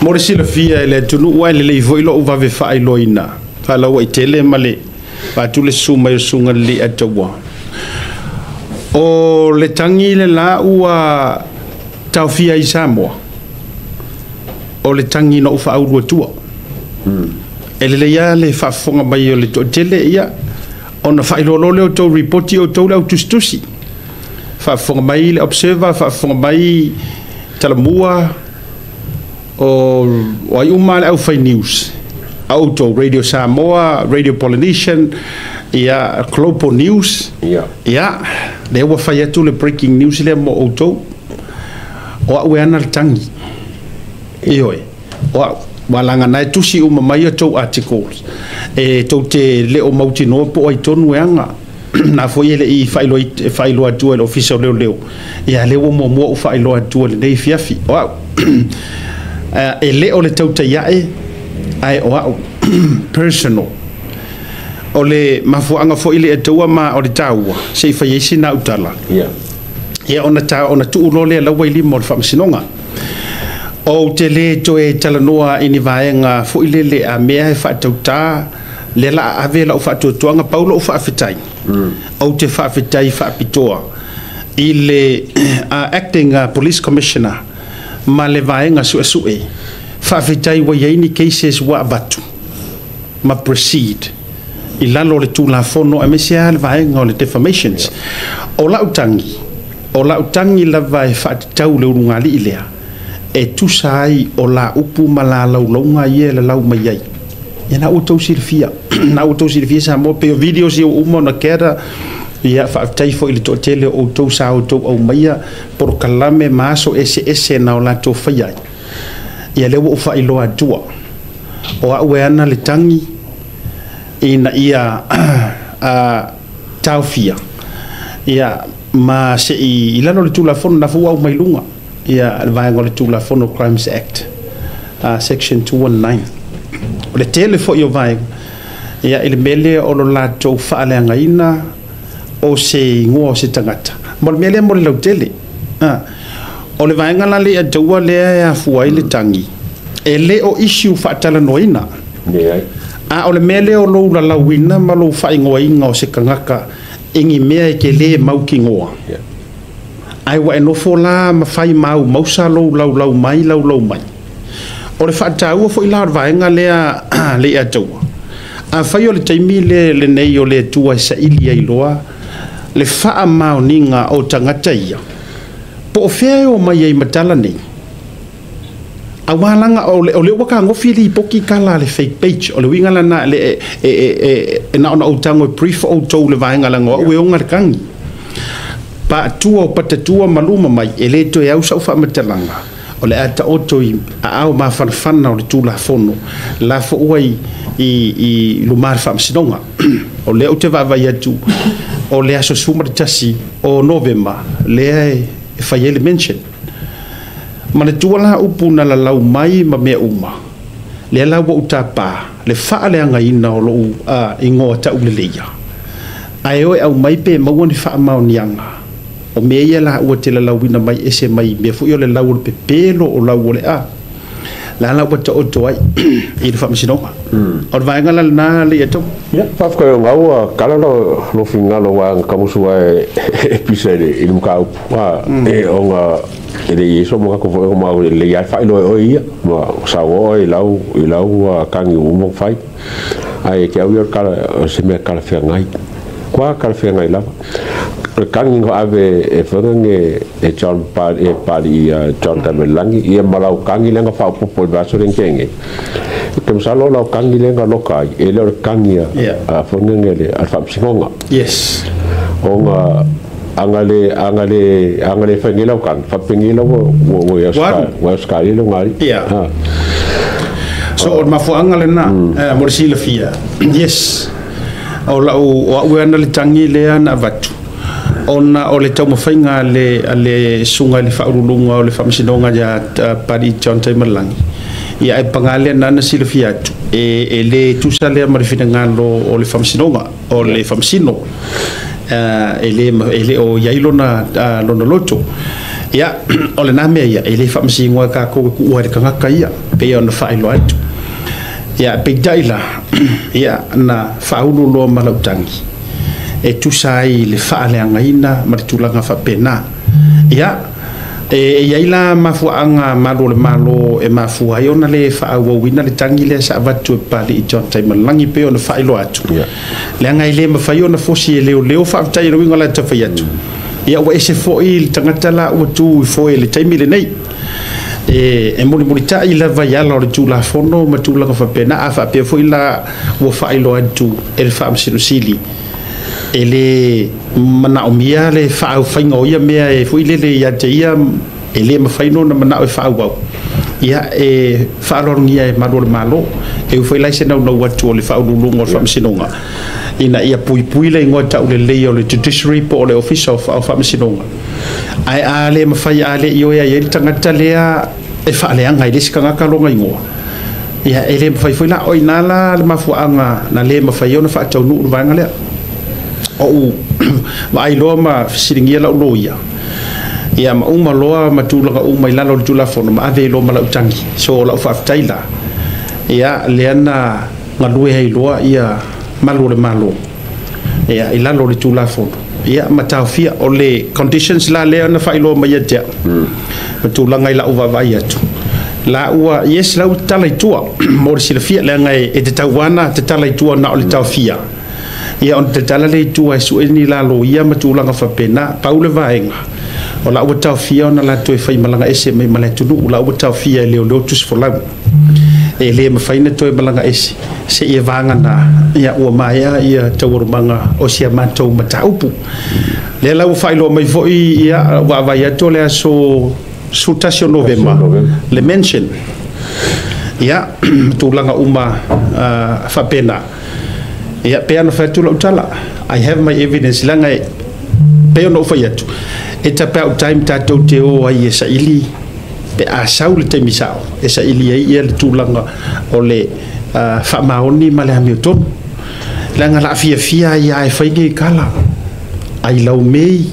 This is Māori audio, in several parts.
Molia Ile fia le tunu wa le voilo uva ve fa iloina fa la wa tele male fa tu le suma sunga li atawa o le tangi le la ua tau fia i Samoa o le tangi no fa au tua ele le ya le fa fonga mai o le to tele ia ona fa ilo le to report o to la tustusi fa fonga mai le observer fa fonga mai talamua o ai umale au fai news auto radio Samoa radio Polynesian ia global news ia le wa fai atu le breaking news le mo auto o we ana tangi ioi o walanga na tusi uma mai to articles e to te le o mauti no po ai tonu anga na foi ele I failo atu le official leo ia le o mo failo atu le nei fiafi o ele o le tautai ai o personal o le mafuanga fo ile atua ma o le taua se fa yesi na utala ia ona tu lo le la waili mo fa msinonga o te le to e talanoa ini vaenga fo ile le a mea fa tauta le la avela o fa tuanga paulo o fa fitai o te fa fitai fa pitoa ile acting police commissioner ma le vaenga su e fa fitai wa yaini cases wa batu ma proceed ilalo le tu la fono MCL vaenga o le defamations o la utangi la vai fa tau le ungali ilea e tu sai o la upu mala laulonga ye le lau mai ia na uto silfia sa mo pe videos i umo na kera ia fa tai fo ile to tele o to sa o to o maia por kalame maso ese na la to fia ia le wo fa ilo atua o a ana le tangi ina ia taufia ia ma se I lano le tulafon na fu au mai lunga ia vai ngol tulafon Crimes Act section 219 o le tele fo yo vai ia ile mele o lo la to fa le ngaina o se ngo se tangata mol mele mol lo tele o le vai ngala le atua le ya fu ai le tangi ele o issue fa tala noina o le mele o lo la wina ma lo fa ngoinga o se kangaka ingi mea ke le mau ki ngoa ai wa no fola ma fai mau mausa lau mai o le fa tau fo ila vaenga le atua a fai o le taimi le nei o le tua sa ili ai loa le fa mau ninga o tangata ia po fe o mai ai matala nei awalanga o le waka ngo fili poki kala le fake page o le winga la na le na ona o tango brief o to le vaenga la ngo we onga kangi pa tua patatua maluma mai ele to ya usa fa matalanga o le ata oto I au ma fanfana o le tula fono la fo wai I lumar fa msinonga o le o te va vai atu o le aso suma tasi o November le fa yele mention ma le tuala upu na la lau mai ma mea uma le la wa utapa le fa le anga ina o lo ingo ta ulelia ai oi au mai pe ma woni fa ma onianga o me ia la o te la wina mai ese mai me fu yo le lau pe pelo o lau le la wata o toi I fa msino o vai ngala na le to ya fa ko ngau kala lo finga lo wa kamusu e episode I muka wa e onga ele yeso mo ko fo ma le ya fa lo o ia ma sa o I lau kangi mo fai ai ke au kala se me kala fe ngai kwa kala fe ngai la kangi ngo ave e fonge e John pali John Tamelangi ia malau kangi lenga fa popo ba so renkenge kem salo la kangi lenga lokai e le kangi a fonge ngele a fa psingonga yes onga angale fengela kan fa pengela wo ya ska lo ngai so o mafu angale na Molia Ile fia yes o la o we ana le tangi le ana vatu ona o le tau mawhainga le sunga le whaurulunga o le whamsinonga ja pari John Taimalangi ia e pangale nana sila fiatu e le tusa lea marifina ngalo o le whamsinonga o le whamsino e le o yailona lona loto ia o le name ia ele fa msi ngwa ka ko ku wa ka ka ia pe on fa ilo atu ia pe daila ia na fa ulu lo malautangi e tu sai le fa le ngaina ma tulanga fa pena ia e yaila mafuanga malo le malo e mafua iona le fa wa wina le tangi le sa vatu pa le John tai malangi pe on fa ilo atu le ngai le ma fa iona fosi leo fa tai no winga la ta fa atu ia wa ese fo il tangata la o tu fo ele taimi le nei e muli ta ila va ya lo tu la fono ma tu la fa pena a fa pe fo ila wo fa ilo atu el fa msino sili ele mana o mia le fa o fa ngoia mea e fo ile le ya te ia ele ma fa no na mana o fa wa ia e fa lo ngia e malo e fo ila se no watu le fa o lungo fa msino nga ina ia pui le ngota o le leo le judiciary po le official of amsinonga ai ale mafai ale io ia ele tangata lea e fa le anga ile sikanga ka longa ingoa ia ele mafai foi la oinala le mafuanga na le mafai ona fa tau nu vanga le o vai lo ma siringia la loia ia ma uma loa matulanga uma ilalo le tula fono ma ave lo ma la utangi so la fa taila ia leana ngalue ai loa ia malo le malo ia ilalo le tula fono ia matafia o le conditions la le na fa ilo mai te matulanga ila uva vai atu la ua yes la utala itua mo le silafia le ngai e te tawana te tala itua na o le tafia ia on te tala le itua su ni la lo ia matulanga fa pena paule vaenga o la ua tafia ona la to e fai malanga ese mai maletunu la ua tafia le lotus for love e le mafaina to e malanga ese se ia vanga na ia ua maia ia taurumanga o sia matou mataupu le la ua failo mai foi ia wa vai ato le so sutasio novema le mention ia tulanga uma fa pena ia pe ana fa tu utala I have my evidence langa pe no fa yatu it's about time tato te o ai esa ili pe a saul te misao esa ili ai ia tulanga o le fa maoni male Hamilton langa la fia ia e fainge kala ai lau mei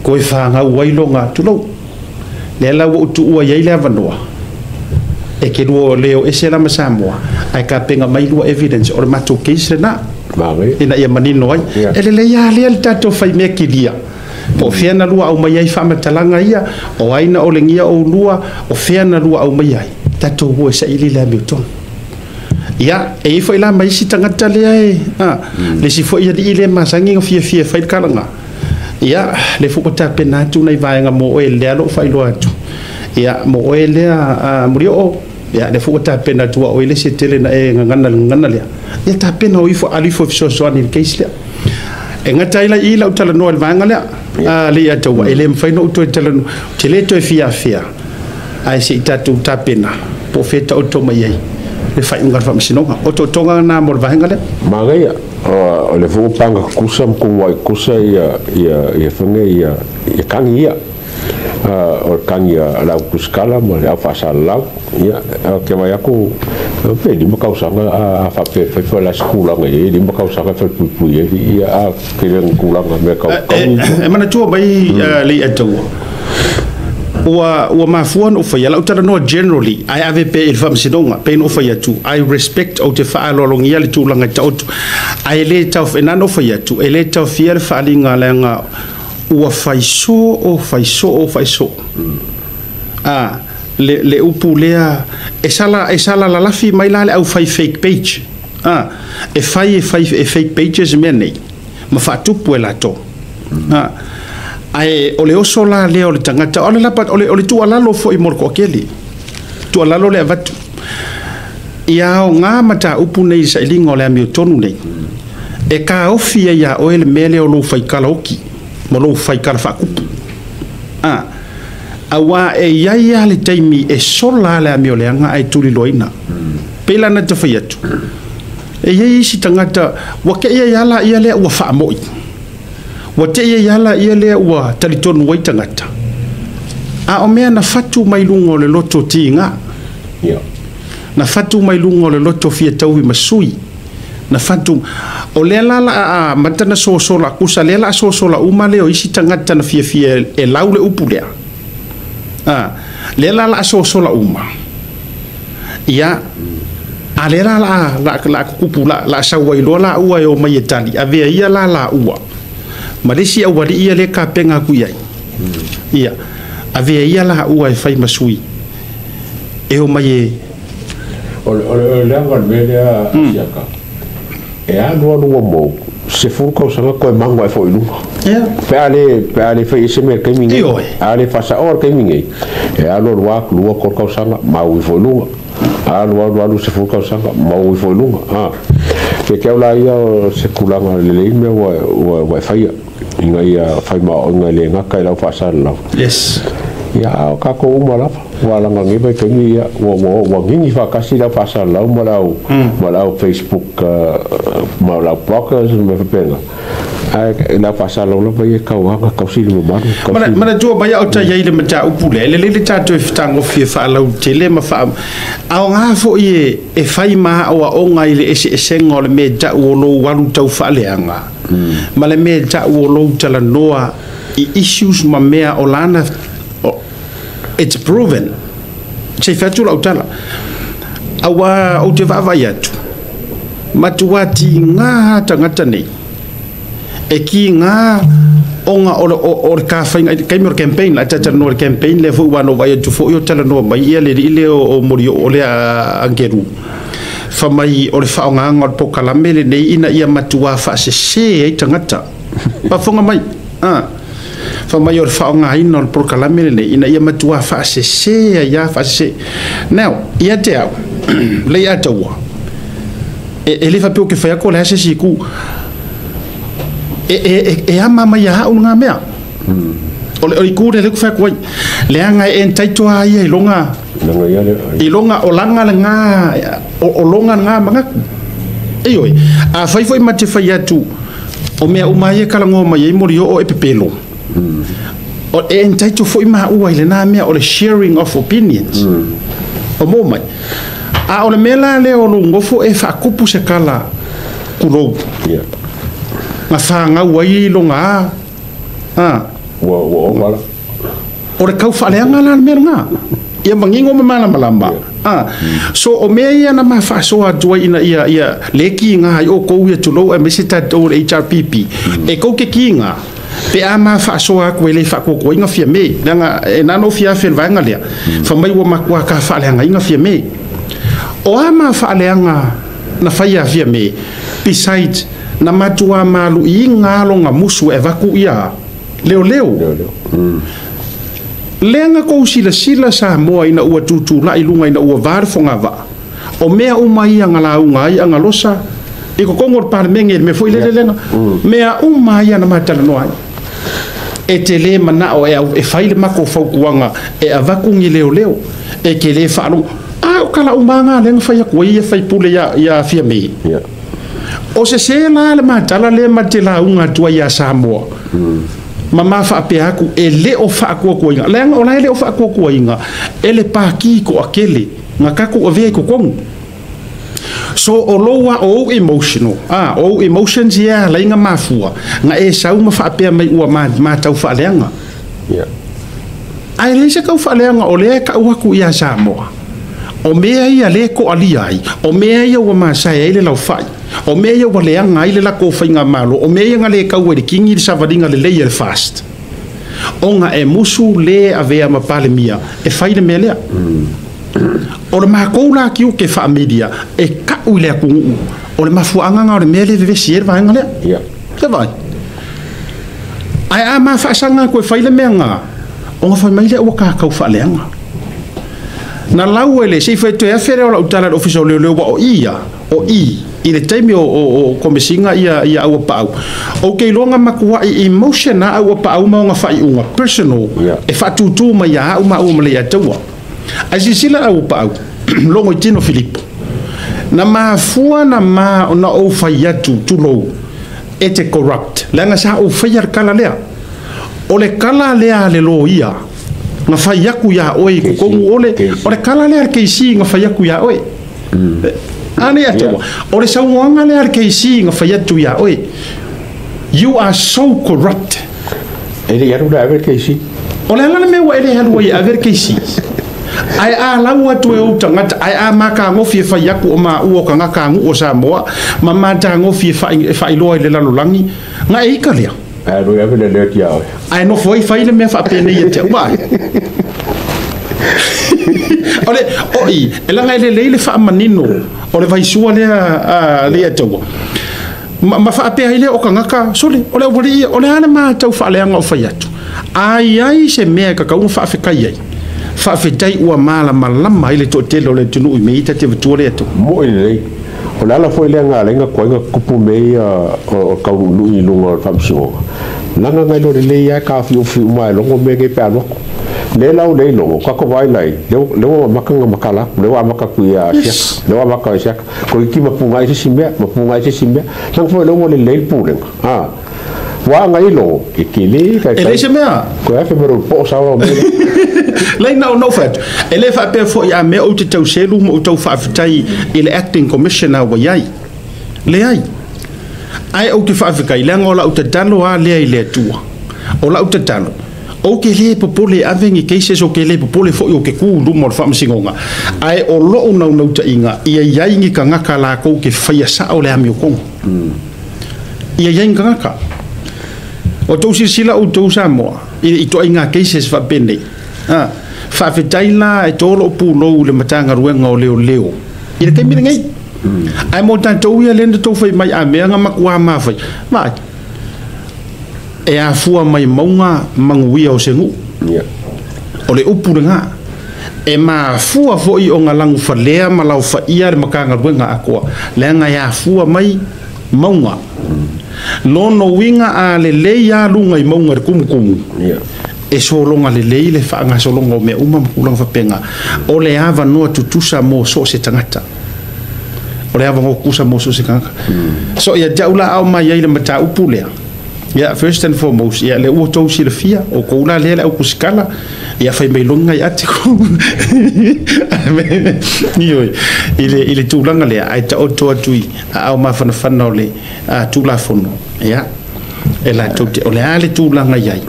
ko fa nga wailonga tulo le la wo tu wa ia le avanoa e ke do leo ese la masamoa ai ka penga mai lu evidence or mato case na ina ia manino ai ele le ia le tato fai me kilia po fiana lua au mai ai fa matalanga ia o aina o lengia o lua o fiana lua au mai ai tato wo sa ili le Hamilton ia e foi la mai si tangata le ai le si foi ia di ile masangi fia fai kalanga ia le fu kota pena tu nai vai nga mo e le alo fai lo atu ia mo e le murio ia le fu kota pena tu o ile se tele na e ngana le ia ta pena o ifo alifo so ni case le e ngata ila utala no le vanga le le ia tu ile mfai no to tele no tele to fia ai se tatu ta pena po feta o to mai le fai unga fa msinonga o to tonga na mo vanga le magai o le fu panga kusa ko wai kusa ia fanga ia kangia o kangia la kuskala mo le fa sala ia ke mai aku pe di mo kausa a fa pe fa la skula ngai di mo kausa fa pu ia a ke le kula me ka e mana tu mai le ato o mafuan o fai la utara no generally I ave pe il fam sidonga pe no fai tu I respect o te fa lo longia le tu langa tau ai le tau fe nano fai tu ele tau fiel fa linga lenga o fai so le upulea e sala la lafi mai la au fai fake page e fake pages mene ma fa tu puela to ai ole oso la leo le tangata ole la pat ole tu ala lo fo i morko keli tu ala lo le vatu ia o nga mata upu nei sa ilingo le Hamilton nei e ka ofia ia o ele mele o lo fai kala oki mo lo fai kala fa kupu awa e ia le taimi e sola le amio le anga ai tuli loina pela na te fai atu e ia si tangata wa ke ia la ia le wa fa moi wa te ia yala ia le wa talitonu wai tangata a o mea na fatu mai lungo le loto tinga na fatu mai lungo le loto fia tauhi masui na fatu o le la matana sosola kusa le la sosola uma le o isi tangata na fia e laule upu lea le la sosola uma ia a le la kupu la sawailoa la ua e o mai e tali a vea ia la ua ma le si awali ia le ka penga kuiai ia a vea ia la ua e fai masui e o mai e le anga melea siaka e anua lua mo se fulka usanga koe mangwa e fo ilunga pe ale fai ese me kaimingi ale fasa or kaimingi e alo lua lua korka usanga mau i fo ilunga alo se fulka usanga mau i fo ilunga ke ke ola ia se kulanga le me wa fai inga ia fai ma inga le ngaka ila fasa la yes ya ka ko umala wala ngi ba ke ni wa ngi fa kasi la fasa la umala Facebook mala blockers me pena la fasa la ba ye ka wa ka si le ba mana jo ba ya o ta ye le mata upule le ta to fitango fi fa la tele ma fa a nga fo ye e fai ma o nga ile ese ngol me ja o lo walu tau fa le anga ma le me ja o lo tala noa issues ma mea o lana it's proven se fatu la utala awa o te vava yatu matuati nga tangata nei e ki nga onga o ka fainga kai mer campaign la tata no campaign le fu wano vai tu fo yo tala no mai ile o morio o le angeru fa mai o le fa nga ngol po kalamele nei ina ia matua fa se tangata pa fonga mai fa maior fa nga ino por kalamele nei ina ia matua fa se ya fa se now ia te au le ia te wa e le fa pe ke fa ko la se siku e ama mai ha un nga mea o le ku le fa ko le anga en taito ai e longa o langa nga o longa nga manga e oi a fa foi mate fa ya tu o mea umaye kala ngo mai mori o e pepelo o en taito foi ma ua ile na mea o le sharing of opinions o mo mai a o le mela le o lungo fo e fa kupu se kala kulo ma fa nga wai longa wo mala o le kau fa le nga la merga ia mangingo mala malamba so o mea ia na ma fa so atua ina ia leki nga o ko ia tulo e mesita o HRPP e ko ke kinga pe ama fa so a ko le fa ko inga fia me nga e nano fia fel vanga le fa mai wo makwa ka fa le nga inga fia me o ama fa le nga na fa ia fia me besides na matua malu inga lo nga musu e vaku ia leo lenga ko sila sa moa ina ua tutu la ilunga ina ua var fonga va o mea umai anga la unga ai anga losa e ko kongor parmenge me foi le lenga mea umai ana matala no ai e te le mana o e faile mako fau kuanga e avaku ngi leo e ke le fa no o kala umanga lenga fa ya ko ia fa pule ya fia me o se la le matala le matela unga tua ya Samoa mama fa pe aku e le o fa ko inga le ona le o fa ko inga ele pa ki ko akele ngaka ko ve ko kong so o loa o emotional o emotions ya la inga mafua nga e sa uma fa pe mai ua ma tau fa lenga ai le se ka fa lenga o le ka wa ku ya Samoa o mea ia le ko ali ai o mea ia wa ma sa ele lau fai o mea wa le anga ile la ko fainga malo o mea nga le ka we kingi sa vadinga le le fast onga e musu le avea ma pale mia e faile mele o le ma ko la ki ke fa media e ka u le ku o le mafu anga nga o le mele ve sier va nga le se vai ai ama fa sanga ko faile menga o fa mai le o ka fa le anga na lauele se foi to afere o utala official le o i le time o komisinga ia au pau o ke longa makua emotion na au pau ma nga fai unga personal e fatu tu ma ya uma le atua asisila au pau longo tino Filipo na mafua na ma na o fai atu tulo ete corrupt langa sa o fai kala lea o le kala lea le lo ia nga fai yaku ya oi ko ole o le kala le ke si nga fai yaku ya oi Ane ato. O le sauanga le ar keisi nga fai atu ia oe. You are so corrupt. Ele ia rula aver keisi. O le alana me wa ele halu ia aver keisi. Ai a lau atu e o tangata, ai a maka ngofi e fai aku o maa ua ka ngaka ngu o Samoa, ma mata ngofi e fai loa i le lalolangi, nga e ika lea. Ai rui aver le leo tia oe. Ai no foi fai le mea fa apene i e te uai. Ole, oi, e langa ele leile fa amanino, o le vaisua lea taua. Ma fa apea ile o ka ngaka, sole, ole ana maa tau fa aleanga o fai atu. Ai se mea kakaunga fa afekai ai. Whawhetai ua mala malama ile to telo le tunu i meita te vitua le atu. Mo i lei. O lala foi le ngā lenga koinga kupu mei o kaunu i lunga o whamsingonga. Langa ngai lo le lei ai ka fiu mai longo me ke pēa loko. Le lau le longo, kako vai lai. Lewa makanga makala, lewa maka kui a siaka. Lewa maka a siaka. Ko iki mapunga i se simea. Nang foi longo le lei pulenga. Wa ngai longo, ikili kai. Ele se mea. Ko e whemero po sawa o mea. Lai no fat. Ele fa pe fo ya me o te tau selu mo tau fa fitai ile acting commissioner wa yai. Le ai. Ai o te fa fikai le ngola o te talo a le ile tua. O la o te talo. O ke le popole avengi cases o ke le popole fo o ke ku lu mo fa msingonga. Ai o lo no ta inga ia yai ngi ka ngaka la ko ke fa sa o le ami ko. Ia yai ngaka. O tau sila o tau Samoa. I to inga cases fa bene. Fa fetaila e tolo pulo le matanga ruenga o leo. Ira ke mira ngai. Ai mo tanto ia lenda to fai mai a mea nga makua ma fai. Mai. E a fua mai maunga manguia o sengu. O le upu nga. E ma fua foi o nga langu falea ma lau fa ia le makanga ruenga akoa. Le nga ia fua mai maunga. Lono winga a le leia lunga i maunga kumu. E solonga le leile fa nga solonga me uma kulang fa penga o le ava no tutusa mo so se tangata o le ava ngo kusa mo so se kanga so ya jaula au mai ile mata upulea ya first and foremost ya le o to silfia o ko la le au kuskala ya fa me longa ya te ko ni ile tulanga le ai ta o to atui au ma fa na le tula fono ya e la tote o le ale tulanga yai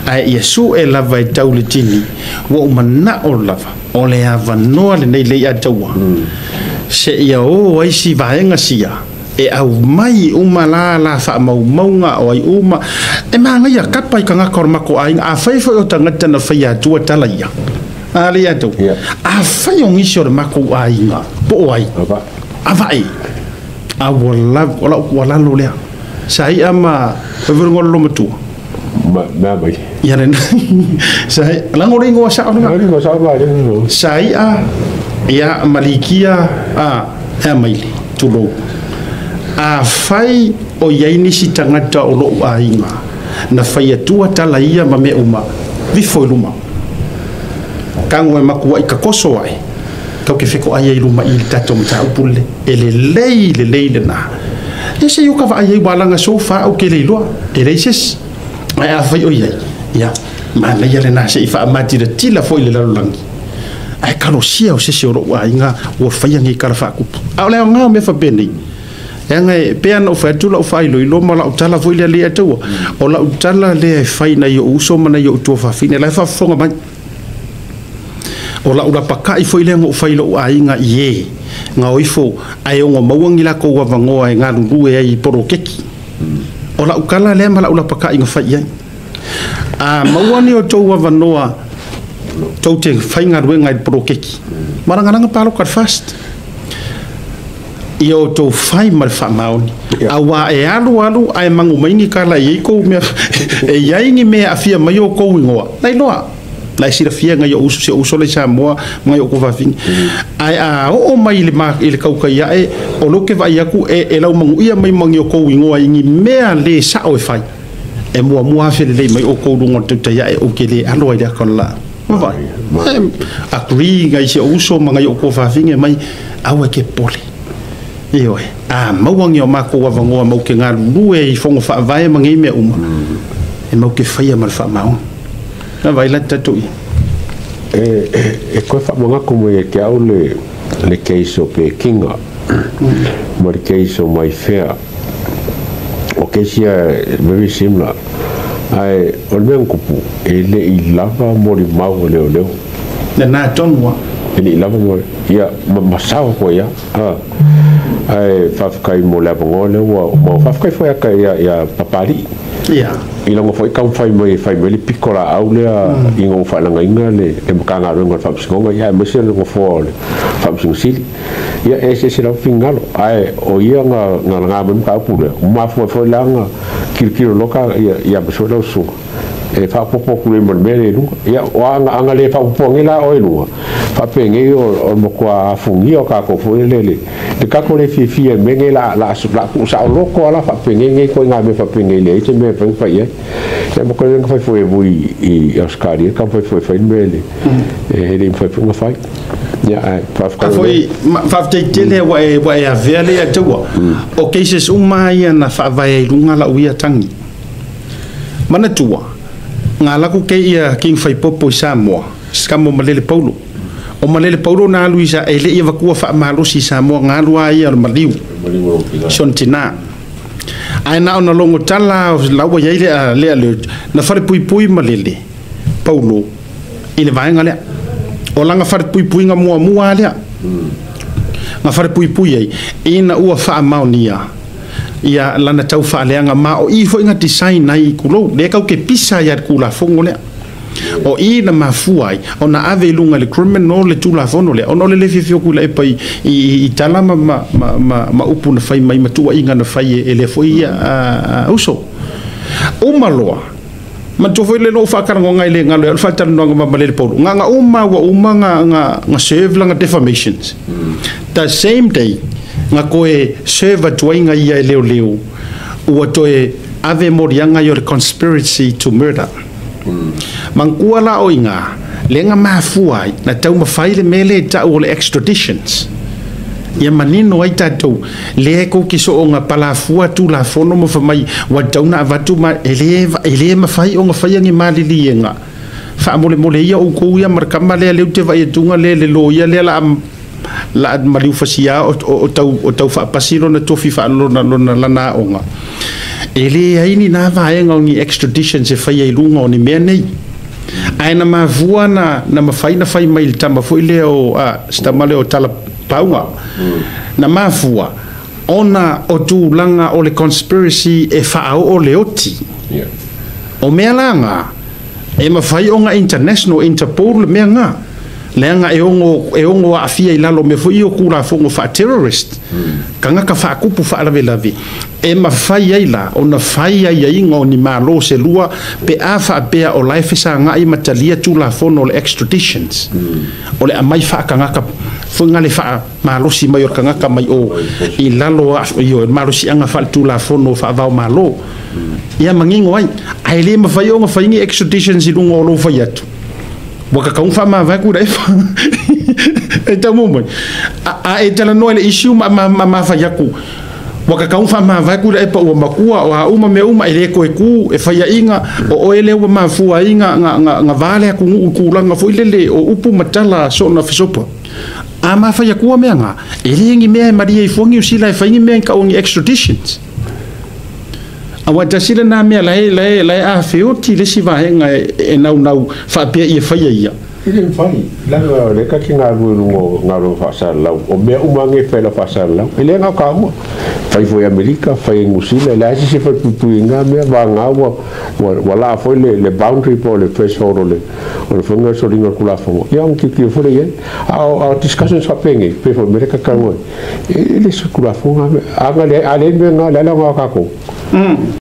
ai Yesu e lava i tau le tini wa umana o lava o le ava noa le nei le ataua se ia o ai si vaenga sia e au mai umala la fa maunga o ai uma e manga ia kapa i kanga kormako ai a faifo o tangata na faia tua talaia a le atu a fai o ngisi o le mako ai nga po ai a vai a wala lo lea sai ama verngol lo matua ma bai ya ren sai lango ringo sa sai a ya malikia a maili tulo a fai o yaini si tangata o lo ainga na fai atua tala ia ma me uma vi foi luma kango e makua i ka koso ai tau ke feko ai i luma i tato mta upule ele leile na ese yo ka va ai balanga sofa o ke leilo e reises ai a fai o ia ya ma na ia le na se fa mati de tila foi le lalangi ai kalo sia o se se ro ainga o fai ngi kala fa ku a le nga me fa bene nga pe ana o fa tu la fa ilo ma la tala foi le atu o la tala le fai na yo uso ma na yo tu fa fine la fa fonga ma o la ura pakai foi le ngo fai lo ainga ye nga oifo ai ngo mawangi la ko wa vango ai nga lu ai poro keki o la ukala le ma la ura pakai nga fai ai a mawani o tau wa vanoa tau te fai nga ruenga i poro keki maranga palo ka fast io to fai mal fa maoni awa e alu ai mangu maingi kala i ko me e yaingi me afia mai o ko ngoa dai loa lai sira fia nga yo uso se uso le Samoa mai o ko va fin ai a o mai le ma ile kau kai ai o lo ke vai aku e lau mangu ia mai mangi o ko ngoa ingi mea le sa o fai e mua fe le mai o ko lungo te ia e o ke le alo ai kon la vai agree nga se uso manga yo ko va fin e mai awa ke pole io mauangi o mako wa vangoa mau ke ngā lue i fongo wha vai mangi me uma e mau ke whaia mal wha mau na vai la tatu i e koe wha manga kumu e ke au le keiso pe kinga ma le case o mai fea o case very similar ai o le kupu ele I lava mo le mau leo leo na tonwa ele lava mo ia masao ko ia ai fafukai mo le bongole wa mo fafukai foi aka ia papali ia ila mo foi kam fai mai le pikola aulea ingo fa langa inga le mkanga ronga fa psikonga ia mo se le mo fo le fa psingsi ia ese se la fingalo ai o ia nga mo ka pule ma fo langa kirkiro loka ia beso lo su e fa popo kule mo mele lu ia wa anga le fa popo ngila o lu fa penge o mo kwa fungi o ka ko fo le ka ko le fi menge la ku sa lo ko la fa penge ko nga me fa penge le te me fa ia e mo ko nga fa vui I Oscari ka fa mele e le fa fa ia fa fa te tele wa e vele ya tua o cases umai na fa vai lunga la uia tangi mana tua ngala ku ke ia king fai popo Samoa skamo malele paulo o malele paulo na luisa ele ia vakua fa malo si Samoa ngalu ai al maliu sontina ai na ona longo tala lawa ia le na fare pui malele paulo ile vai ngale o langa fare pui nga mua le nga fare pui ai ina ua fa maunia ia lana tau fa leanga ma o I fo inga design nai kulo le ka ke pisa ia kula fongo le o ina mafuai ona ave lunga le criminal le tula fono le ono le fifio kula e pai I tala ma upu na fai mai matua inga na fai ele foi uso o maloa ma to foi le no fa kara ngai le ngalo fa tala no ma le polo nga uma nga serve langa defamations the same day nga koe server tuainga ia leo ua toe ave morianga your conspiracy to murder mangkua la oinga lenga mafuai na tau mafaile mele ta o le extraditions ia manino ai tatou le ko kiso o nga palafua tu la fono mo fa mai wa tauna avatu ma ele mafai o nga fai ngi mali lienga fa mole ia o ko ia markama le te vai tunga le lo ia le la maliu fasia o tau fa pasiro na tofi fa lona lana onga ele ai ni na va enga ngi extradition se fa ia lunga ni me nei aina mavua na mafaina fai mai tama foi le o stamale o tala paunga na mavua ona o tu langa o le conspiracy e fa o le oti o me langa e mafai onga international interpol me nga lenga e ongo afia ilalo me foi o kula fongo fa terrorist kanga ka fa kupu fa lavi e mafai aila ona fai ai ngo ni malo se lua pe afa pe o life sa nga I matalia tu la fono le extraditions o le amai fa kanga ka funga le fa malo si mayor kanga ka mai o ilalo yo malo si anga fa tu la fono fa va malo ia mangingo ai le mafai o nga fai ni extraditions I lungo lo fa yatu waka kaung fa ma vai ku dai fa e ta mo e tala no le issue ma fa yaku waka kaung fa ma vai ku dai pa o makua o uma me uma ele ko ku e fa ya inga o ele o ma fu inga nga vale ku langa fo ile o upu matala so na fisopa a ma fa yaku me nga ele ngi me maria I fongi usila fa ngi me ka o extraditions awa tasila na me lai a feoti le si vahenga e nau fa pe I fa ia ile fai la le ka kinga ngaro fa sa la o me umange fe la fa sa la ile nga ka mo fai foi America fai ngusila la si fa puinga me va nga wa foi le boundary po le threshold o fonga so ringa kula fo ya un ki fo le a discussion sa penge pe fo America ka mo ile so kula fo aga le me nga la nga ka ko